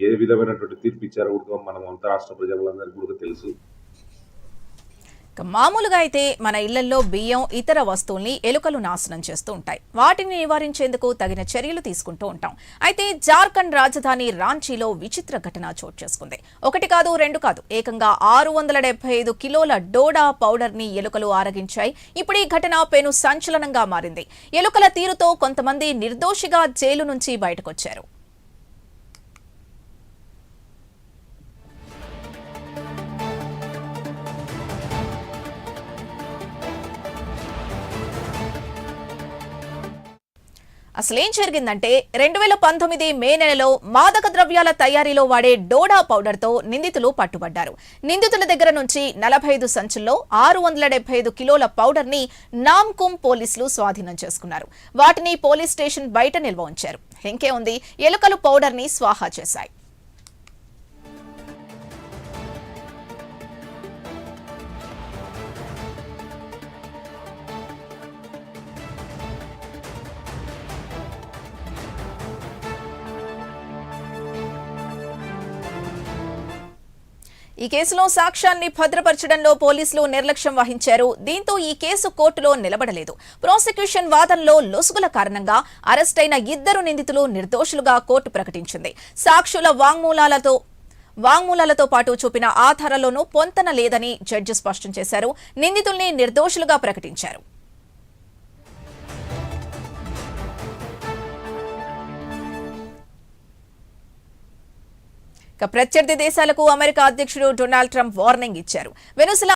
ఏ విధమైనటువంటి తీర్పు ఇచ్చారో కూడా మనం అంతా రాష్ట్ర ప్రజలందరికీ కూడా తెలుసు. మామూలుగా అయితే మన ఇళ్లలో బియ్యం ఇతర వస్తువుల్ని ఎలుకలు నాశనం చేస్తూ ఉంటాయి. వాటిని నివారించేందుకు తగిన చర్యలు తీసుకుంటూ ఉంటాం. అయితే జార్ఖండ్ రాజధాని రాంచీలో విచిత్ర ఘటన చోటు చేసుకుంది. ఒకటి కాదు రెండు కాదు, ఏకంగా 675 కిలోల డోడా పౌడర్ ని ఎలుకలు ఆరగించాయి. ఇప్పుడు ఈ ఘటన పెను సంచలనంగా మారింది. ఎలుకల తీరుతో కొంతమంది నిర్దోషిగా జైలు నుంచి బయటకొచ్చారు. అసలేం జరిగిందంటే 2019 మే నెలలో మాదక ద్రవ్యాల తయారీలో వాడే డోడా పౌడర్తో నిందితులు పట్టుబడ్డారు. నిందితుల దగ్గర నుంచి 45 సంచుల్లో 675 కిలోల పౌడర్ ని నామ్కుమ్ పోలీసులు స్వాధీనం చేసుకున్నారు. వాటిని పోలీస్ స్టేషన్ బయట నిల్వ ఉంచారు. ఇంకే ఉంది, ఎలుకలు పౌడర్ ని స్వాహా చేశాయి. ఈ కేసులో సాక్ష్యాన్ని భద్రపరచడంలో పోలీసులు నిర్లక్ష్యం వహించారు. దీంతో ఈ కేసు కోర్టులో నిలబడలేదు. ప్రాసిక్యూషన్ వాదనలో లొసుగుల కారణంగా అరెస్టైన 2 నిందితులు నిర్దోషులుగా కోర్టు ప్రకటించింది. సాక్షుల వాంగ్మూలాలతో పాటు చూపిన ఆధారాల్లోనూ పొంతన లేదని జడ్జి స్పష్టం చేశారు. నిందితుల్ని నిర్దోషులుగా ప్రకటించారు. ప్రత్యర్థి దేశాలకు అమెరికా అధ్యక్షుడు డొనాల్డ్ ట్రంప్ వార్నింగ్ ఇచ్చారు. వెనుజులా